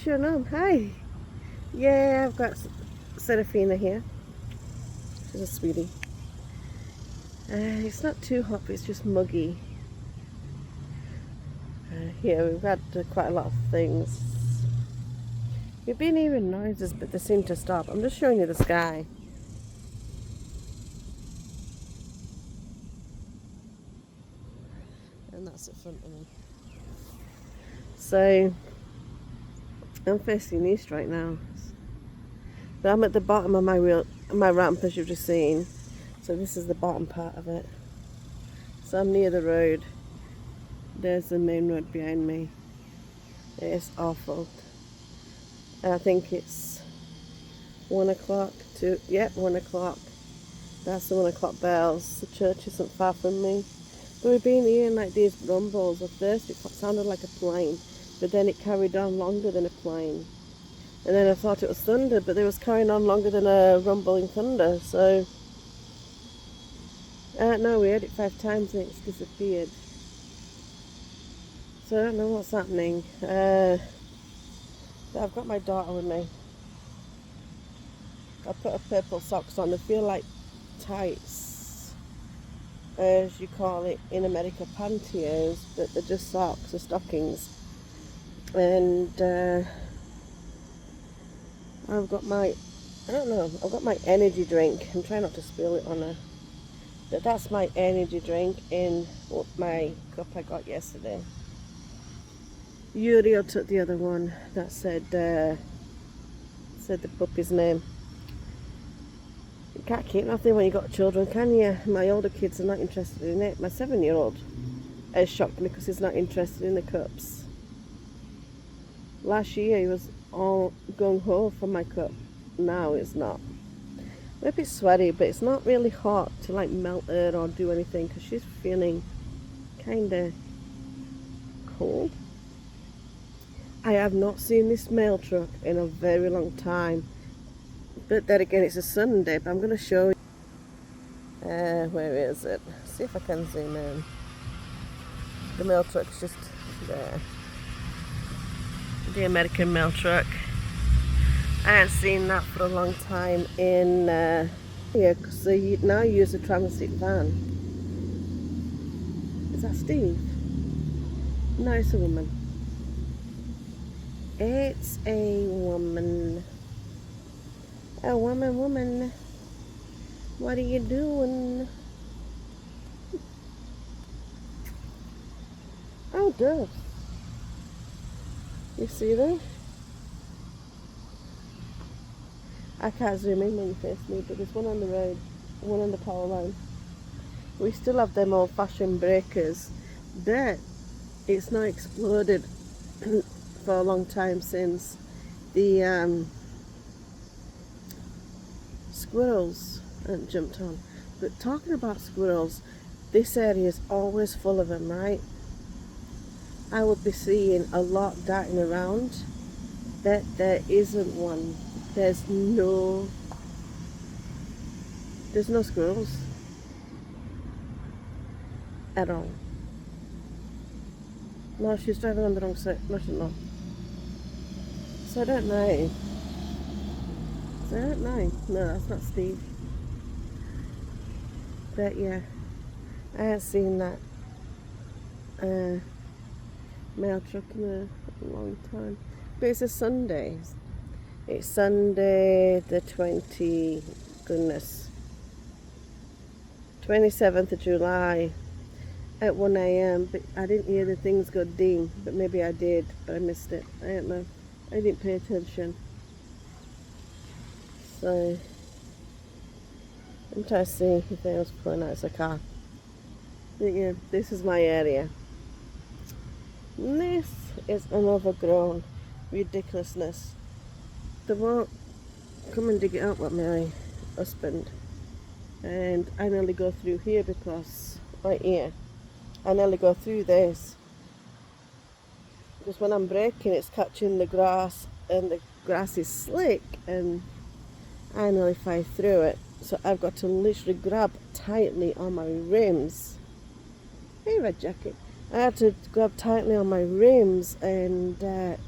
sure enough. Hi. Yeah, I've got Seraphina here. She's a sweetie. It's not too hot, but it's just muggy. Here we've had quite a lot of things. We've been hearing noises, but they seem to stop. I'm just showing you the sky. And that's the front of me. So, I'm facing east right now. But I'm at the bottom of my ramp, as you've just seen. So this is the bottom part of it. So I'm near the road. There's the main road behind me. It's awful. And I think it's 1 o'clock to, yep, 1 o'clock. That's the 1 o'clock bells. The church isn't far from me. But we've been hearing like these rumbles. At first it sounded like a plane, but then it carried on longer than a plane. And then I thought it was thunder, but it was carrying on longer than a rumbling thunder. So, no, we heard it 5 times and it's disappeared. So I don't know what's happening. But I've got my daughter with me. I put her purple socks on. They feel like tights, as you call it in America, pantyhose, but they're just socks or stockings. And I've got I've got my energy drink. I'm trying not to spill it on her. But that's my energy drink in my cup I got yesterday. Uriel took the other one that said the puppy's name. You can't keep nothing when you got children, can you? My older kids are not interested in it. My 7-year-old has shocked me because he's not interested in the cups. Last year he was all gung-ho for my cup. Now it's not. Maybe it's sweaty, but it's not really hot to like melt her or do anything because she's feeling kind of cold. I have not seen this mail truck in a very long time. But then again, it's a Sunday, but I'm going to show you. Where is it? See if I can zoom in. The mail truck's just there. The American mail truck. I haven't seen that for a long time in here, because they now use a transit van. Is that Steve? No, it's a woman. It's a woman. A woman. What are you doing? Oh, doves. You see them? I can't zoom in when you face me, but there's one on the road, one on the power line. We still have them old-fashioned breakers, but it's not exploded for a long time since the squirrels jumped on. But talking about squirrels, this area is always full of them, right? I would be seeing a lot darting around, but there isn't one. There's no squirrels at all. No, she's driving on the wrong side. No, she's not. So I don't know. No, that's not Steve. But yeah, I haven't seen that mail truck in a long time. But it's a Sunday. It's Sunday the 27th of July at 1 a.m. But I didn't hear the things go ding, but maybe I did, but I missed it. I don't know. I didn't pay attention. So I'm trying to see if anyone's pulling out a car. But yeah, this is my area. And this is an overgrown ridiculousness. They won't come and dig it up with my husband. And I nearly go through here because, right here, I nearly go through this. Because when I'm braking, it's catching the grass, and the grass is slick, and I nearly fly through it. So I've got to literally grab tightly on my rims. Hey, red jacket. I had to grab tightly on my rims and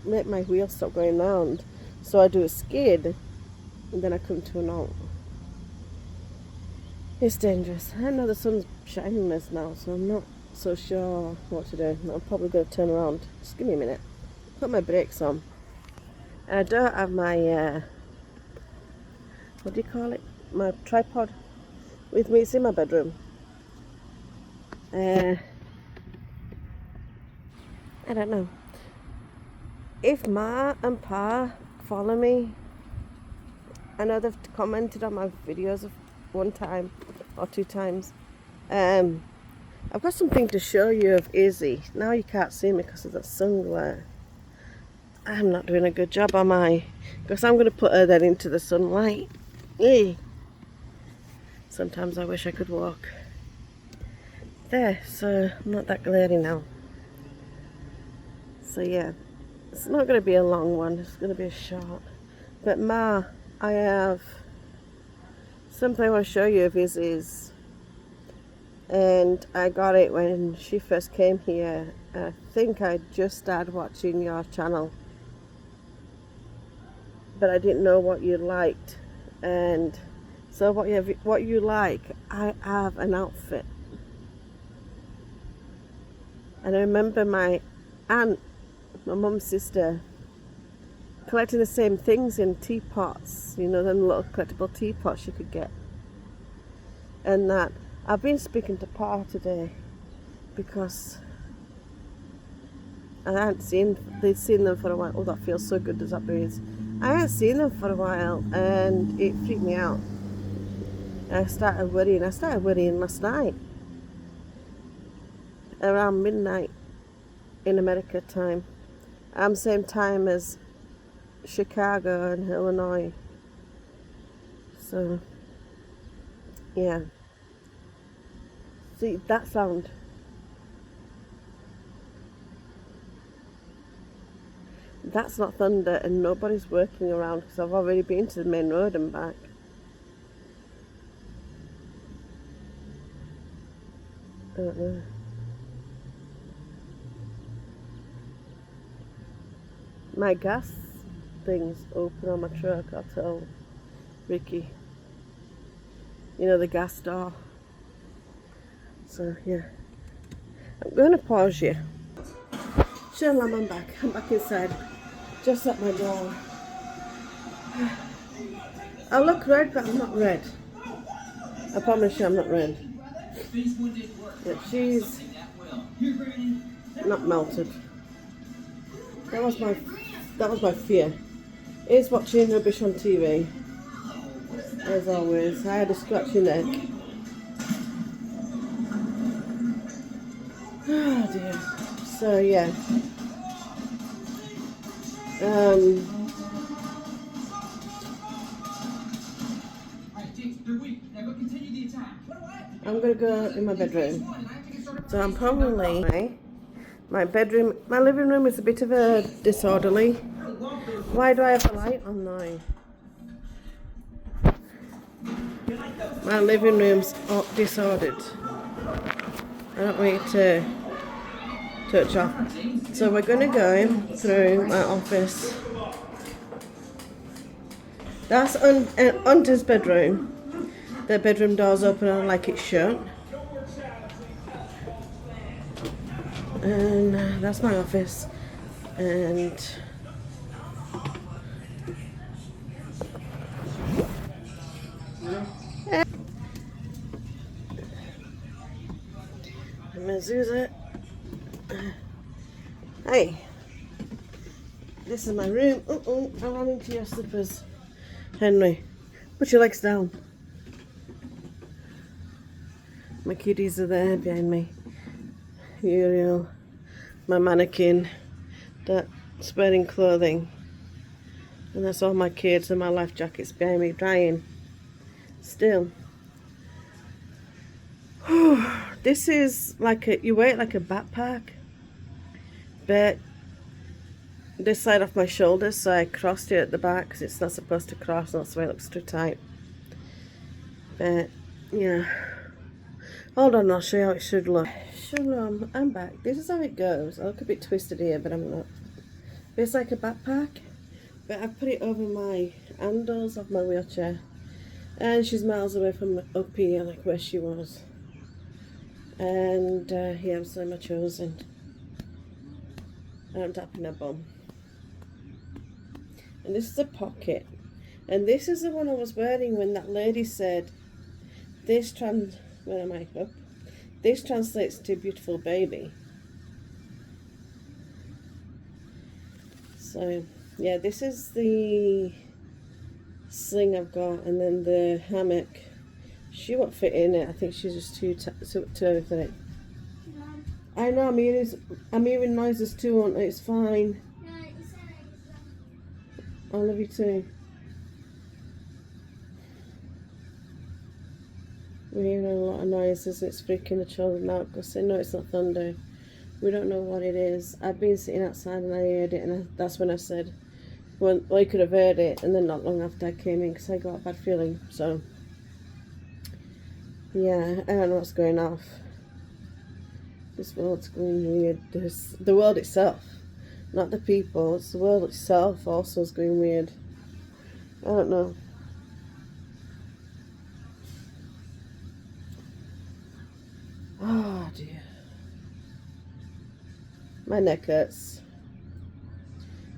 make my wheels stop going round. So I do a skid and then I come to a halt. It's dangerous. I know the sun's shining this now, so I'm not so sure what to do. I'm probably going to turn around. Just give me a minute. Put my brakes on. And I don't have my, what do you call it? My tripod with me. It's in my bedroom. I don't know. If Ma and Pa follow me, I know they've commented on my videos of one time or two times. I've got something to show you of Izzy. Now you can't see me because of the sun glare. I'm not doing a good job, am I? Because I'm going to put her then into the sunlight. Eey. Sometimes I wish I could walk. There, so I'm not that glary now. So yeah, it's not going to be a long one, it's going to be a short. But Ma, I have something I want to show you of Izzy's. And I got it when she first came here. I think I just started watching your channel. But I didn't know what you liked. And so what you like, I have an outfit. And I remember my aunt, my mum's sister, collecting the same things in teapots, you know, them little collectible teapots you could get. And that, I've been speaking to Pa today because they'd seen them for a while. Oh, that feels so good, does that breeze? I hadn't seen them for a while and it freaked me out. I started worrying last night. Around midnight in America time. Same time as Chicago and Illinois. So, yeah. See, that sound. That's not thunder and nobody's working around because I've already been to the main road and back. I don't know. My gas thing's open on my truck, I'll tell Ricky. You know, the gas door. So, yeah. I'm going to pause you. Shalom, I'm back. I'm back inside. Just at my door. I look red, but I'm not red. I promise you I'm not red. Yeah, she's not melted. That was my fear. Is watching rubbish on TV. As always, I had a scratchy neck. Oh dear. So yeah. I'm gonna go in my bedroom. So I'm probably my bedroom. My living room is a bit of a disorderly. Why do I have a light on now? My living room's disordered. I don't want you to touch off. So we're going to go through my office. That's Hunter's bedroom. The bedroom door's open and I like it shut. And that's my office. And Mezuzah. Hey, this is my room. I ran into your slippers. Henry, put your legs down. My kiddies are there behind me. Uriel, my mannequin, that's wearing clothing. And that's all my kids and my life jackets behind me drying. Still. This is like you wear it like a backpack, but this side off my shoulders, so I crossed it at the back because it's not supposed to cross, that's why it looks too tight. But yeah, Hold on, I'll show you how it should look. Shalom, I'm back. This is how it goes. I look a bit twisted here, but I'm not. It's like a backpack, but I've put it over my handles of my wheelchair. And she's miles away from up here, like where she was. And yeah, I'm still my chosen. And I'm tapping her bum. And this is a pocket. And this is the one I was wearing when that lady said, where am I? Oh. This translates to beautiful baby. So, yeah, this is the sling I've got, and then the hammock. She won't fit in it. I think she's just too thin. I know, I'm hearing noises too, aren't I? It's fine. I love you too. We're hearing a lot of noises. It's freaking the children out because they know it's not thunder. We don't know what it is. I've been sitting outside and I heard it, and that's when I said, well, I could have heard it, and then not long after I came in because I got a bad feeling. So, yeah, I don't know what's going off. This world's going weird. The world itself, not the people, it's the world itself also is going weird. I don't know. Oh dear. My neck hurts.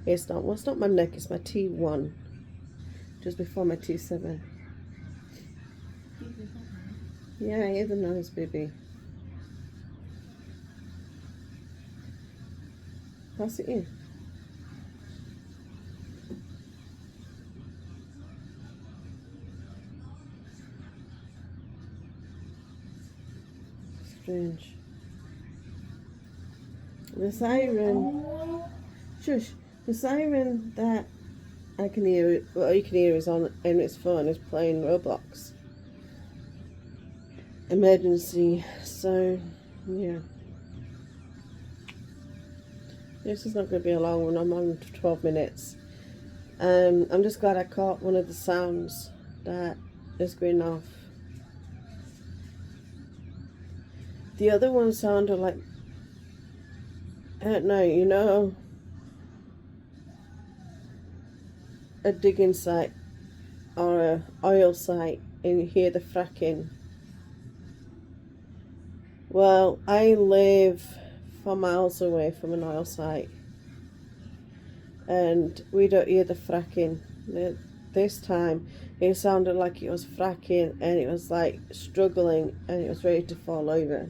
It's not, well, it's not my neck, it's my T1. Just before my T7. Yeah, I hear the noise, baby. Pass it in. Strange. The siren. Shush. The siren that I can hear, well, you can hear is on its phone, is playing Roblox. Emergency. So, yeah. This is not going to be a long one. I'm on 12 minutes. I'm just glad I caught one of the sounds that is going off. The other one sounded like, I don't know, you know, a digging site or a oil site and you hear the fracking. Well, I live 4 miles away from an oil site and we don't hear the fracking. This time it sounded like it was fracking and it was like struggling and it was ready to fall over.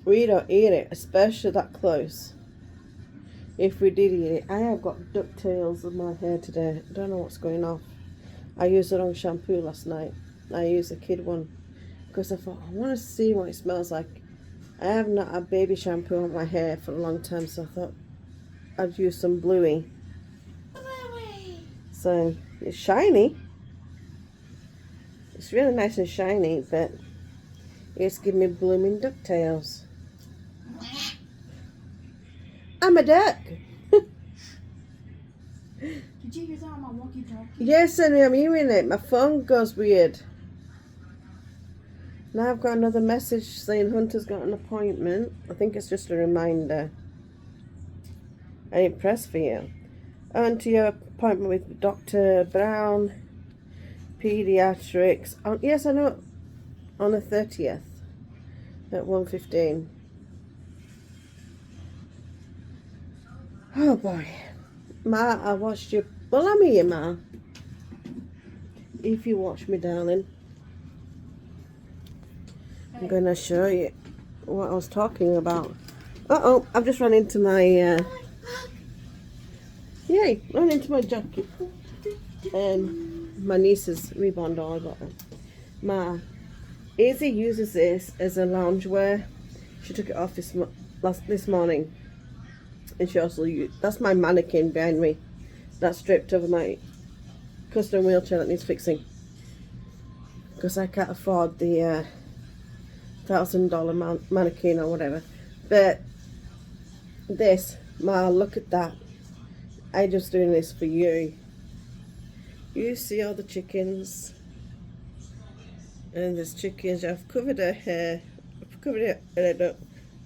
We don't hear it, especially that close. If we did hear it, I have got ducktails in my hair today. I don't know what's going on. I used the wrong shampoo last night. I used a kid one because I thought I want to see what it smells like. I have not had baby shampoo on my hair for a long time, so I thought I'd use some bluey. So it's shiny. It's really nice and shiny, but it's giving me blooming ducktails. I'm a duck. Did you hear that on my walkie-talkie? Yes, and I'm hearing it. My phone goes weird. Now I've got another message saying Hunter's got an appointment. I think it's just a reminder. I didn't press for you. On to your appointment with Dr. Brown, Pediatrics. Oh, yes, I know. On the 30th at 1:15. Oh boy. Ma, I watched you. Well, I'm here, Ma. If you watch me, darling. I'm going to show you what I was talking about. Uh-oh, I've just run into my, yay, run into my jacket. My niece's Reebok doll, I got them. Ma, Izzy uses this as a loungewear. She took it off this morning. And she also used, that's my mannequin behind me. That's draped over my custom wheelchair that needs fixing. Because I can't afford the $1,000 mannequin or whatever. But this, Ma, look at that. I'm just doing this for you. You see all the chickens And there's chickens. I've covered her hair. I've covered her head up.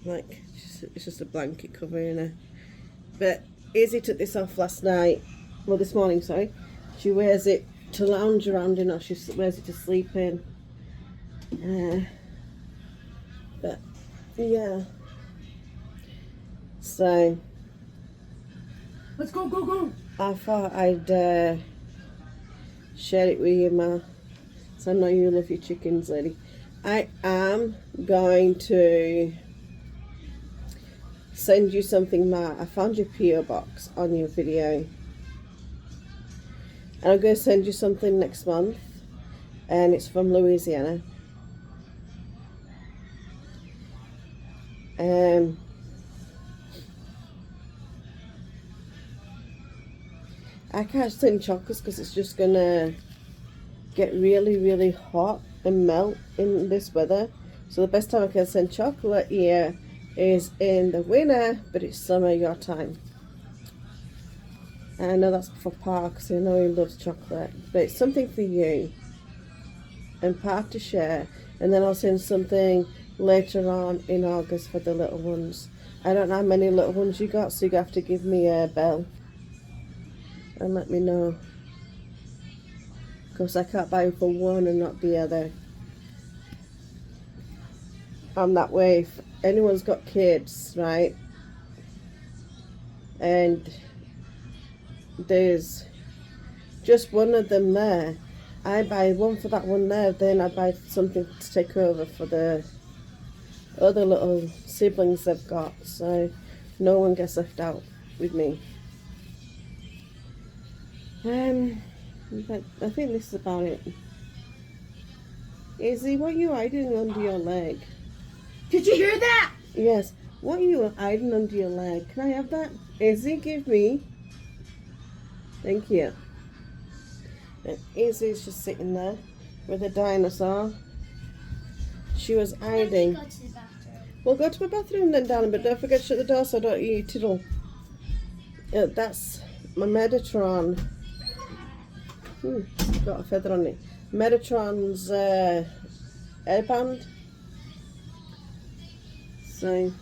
Like, it's just a blanket covering her. But Izzy took this off last night. Well, this morning, sorry. She wears it to lounge around in, or she wears it to sleep in. But, yeah. So, Let's go, go, go. I thought I'd share it with you, Ma. So I know you love your chickens, lady. I am going to send you something, Ma. I found your P.O. box on your video. And I'm going to send you something next month. And it's from Louisiana. I can't send chocolates because it's just going to get really, really hot and melt in this weather. So the best time I can send chocolate here is in the winter, but it's summer your time. And I know that's for Park, because I know he loves chocolate, but it's something for you and Park to share. And then I'll send something later on in August for the little ones. I don't know how many little ones you got, so you have to give me a bell and let me know, because I can't buy for one and not the other. I'm that way. If anyone's got kids, right, and there's just one of them there, I buy one for that one there, then I buy something to take over for the other little siblings they've got, so no one gets left out with me. But I think this is about it. Izzy, what are you hiding under your leg? Did you hear that? Yes, what are you hiding under your leg? Can I have that? Izzy, give me. Thank you. And Izzy's just sitting there with a dinosaur. She was hiding. Go to the bathroom. Well, go to my bathroom then, darling, but don't forget to shut the door so I don't hear you tiddle. That's my Metatron. Got a feather on it. Metatron's hairband. So,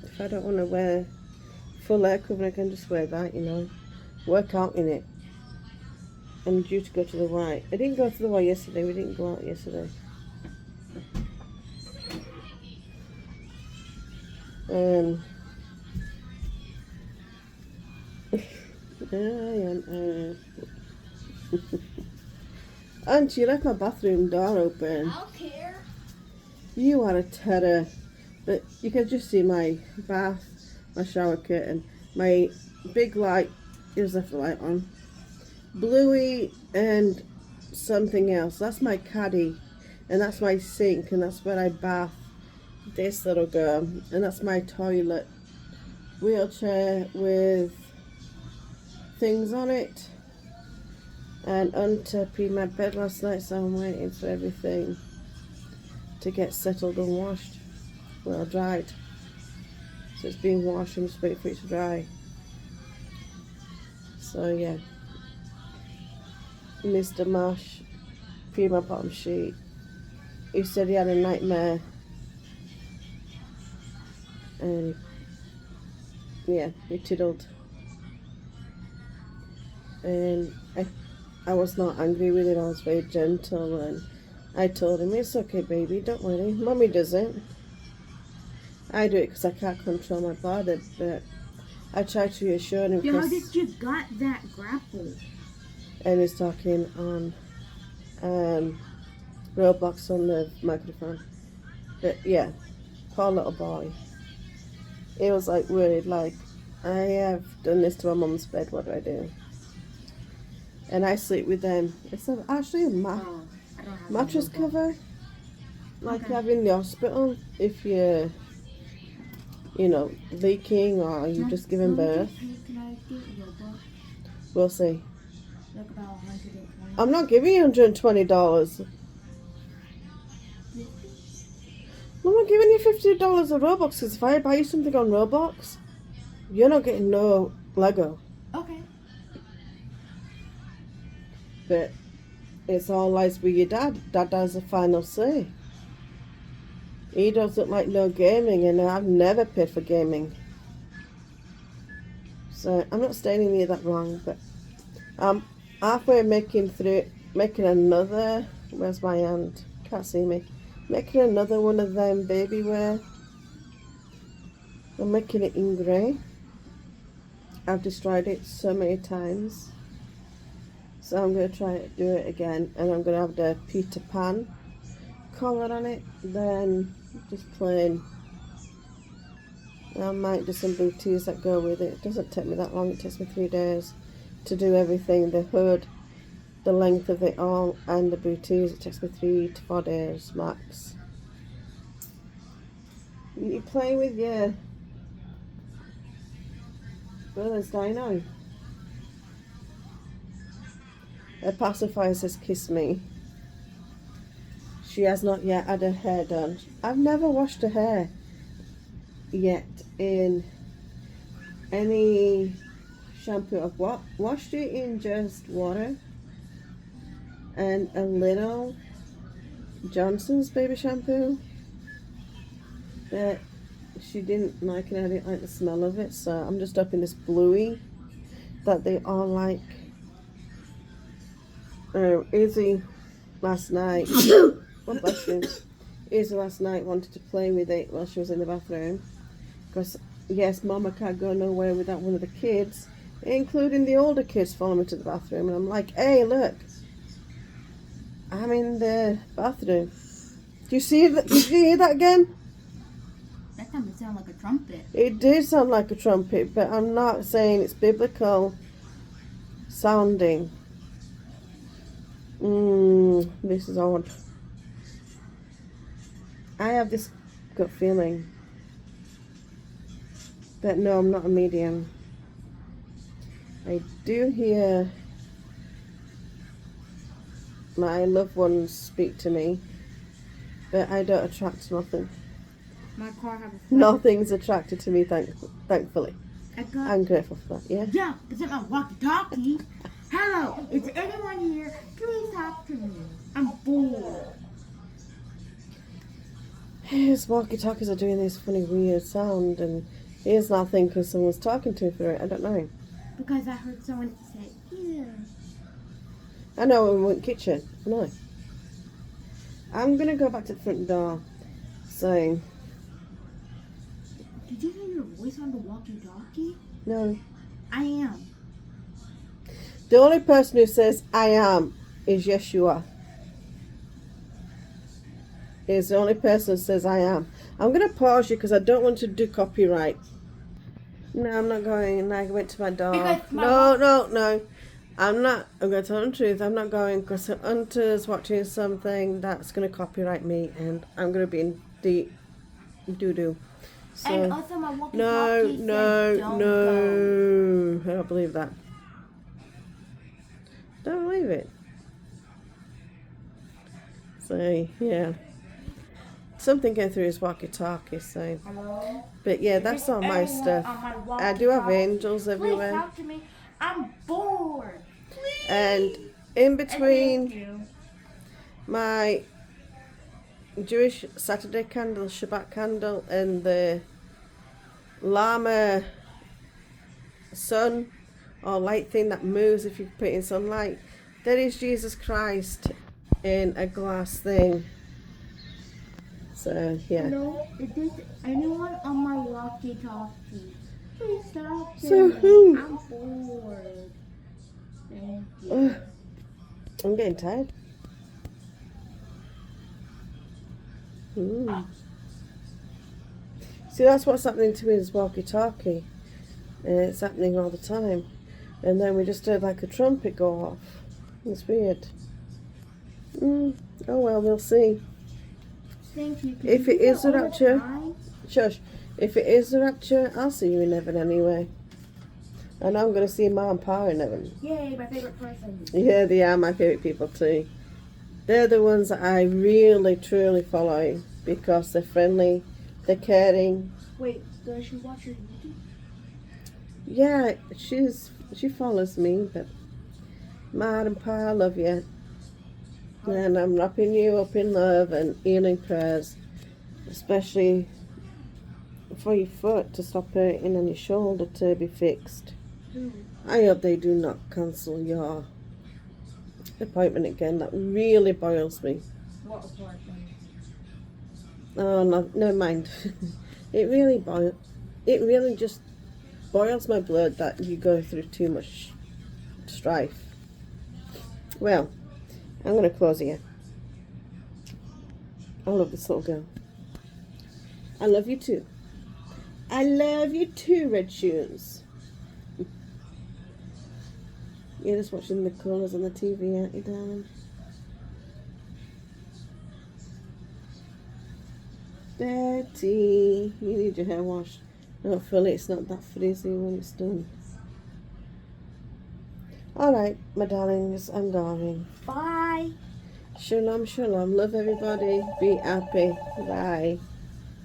if I don't want to wear full hair cover, I can just wear that, you know. Work out in it. I'm due to go to the Y. I didn't go to the Y yesterday. We didn't go out yesterday. And you left my bathroom door open. I don't care. You are a terror. But you can just see my bath, my shower curtain, my big light. Here's the light on. Bluey and something else. That's my caddy. And that's my sink. And that's where I bath this little girl. And that's my toilet. Wheelchair with things on it. And untapping my bed last night, so I'm waiting for everything to get settled and washed. Well, dried. So it's being washed, I'm just waiting for it to dry. So yeah. Mr. Marsh, peed my bottom sheet. He said he had a nightmare. And yeah, he tiddled. And I was not angry with him, I was very gentle, and I told him, it's okay baby, don't worry, Mummy does it. I do it because I can't control my body, but I try to reassure him. Yeah, how did you got that grapple? And he's talking on Roblox on the microphone. But yeah, poor little boy. He was like worried, like, I have done this to my mum's bed, what do I do? And I sleep with them. It's actually a mattress cover, like you have in the hospital if you're, you know, leaking or you just giving birth. Can I get your book? We'll see. Like about $120. I'm not giving you $120. I'm not giving you $50 of Robux, because if I buy you something on Roblox, you're not getting no Lego. Okay. But it's all lies with your dad. Dad has the final say. He doesn't like no gaming, and I've never paid for gaming. So I'm not staying in here that long, but I'm halfway making another. Where's my hand? Can't see me. Making another one of them baby wear. I'm making it in grey. I've destroyed it so many times. So I'm going to try to do it again, and I'm going to have the Peter Pan collar on it, then just plain. I might do some booties that go with it. It doesn't take me that long, it takes me 3 days to do everything, the hood, the length of it all, and the booties. It takes me 3 to 4 days max. You play with your brother's dino. Her pacifier says kiss me. She has not yet had her hair done. I've never washed her hair yet in any shampoo. I've washed it in just water and a little Johnson's baby shampoo, but she didn't like it. I didn't like the smell of it, so I'm just up in this bluey that they all like. Izzy last night oh, bless you. Izzy last night wanted to play with it while she was in the bathroom, because yes, mama can't go nowhere without one of the kids, including the older kids, following me to the bathroom. And I'm like, hey, look, I'm in the bathroom. Do you see that? Did you hear that again? That time it sounded like a trumpet. It did sound like a trumpet, but I'm not saying it's biblical sounding. This is odd. I have this gut feeling. But no, I'm not a medium. I do hear my loved ones speak to me, but I don't attract nothing. My car has a Nothing's attracted to me, thankfully. Echo? I'm grateful for that, yeah? Yeah, it's in my walkie-talkie. Hello, is anyone here? Please talk to me. I'm bored. His walkie-talkies are doing this funny, weird sound, and he's not thinking someone's talking to him through it. I don't know. Because I heard someone say, yeah. I know, we went kitchen. No. I'm going to go back to the front door saying, Did you hear your voice on the walkie-talkie? no. I am. The only person who says I am is Yeshua. He's the only person who says I am. I'm going to pause you because I don't want to do copyright. No, I'm not going. And I went to my door. No. I'm not. I'm going to tell the truth. I'm not going because Hunter's watching something that's going to copyright me, and I'm going to be in deep doo-doo. So, And also my walkie-talkie said don't go. I don't believe that. Don't believe it. So, yeah. Something came through his walkie-talkie, so. Hello? But yeah, that's all my stuff. I do have angels Please everywhere. talk to me. I'm bored. Please. And in And thank between you. my Jewish Saturday candle, Shabbat candle, and the llama sun or light thing that moves if you put it in sunlight, there is Jesus Christ in a glass thing. So yeah. Hello? Is this anyone on my walkie-talkie? Please talk to So me. who? I'm bored. Thank you. I'm getting tired. See, that's what's happening to his walkie-talkie. It's happening all the time. And then we just heard like a trumpet go off. It's weird. Oh well, we'll see. Thank you. Can If you it do is that the all the rapture, time? shush. If it is the rapture, I'll see you in heaven anyway. And I'm going to see Ma and Pa in heaven. Yay, my favorite person. Yeah, they are my favourite people too. They're the ones that I really, truly follow because they're friendly, they're caring. Wait, does she watch your YouTube? Yeah, she follows me, but Ma and Pa, I love you. And I'm wrapping you up in love and healing prayers, especially for your foot to stop hurting and your shoulder to be fixed. I hope they do not cancel your appointment again. That really boils me. What appointment? Oh no, never mind. It really just boils my blood that you go through too much strife. Well, I'm gonna close here. I love this little girl. I love you too. I love you too, Red Shoes. You're just watching the colours on the TV, aren't you, darling? Betty, you need your hair washed. Hopefully it's not that frizzy when it's done. Alright, my darlings, I'm going. Bye. Shalom, shalom. Love everybody. Be happy. Bye.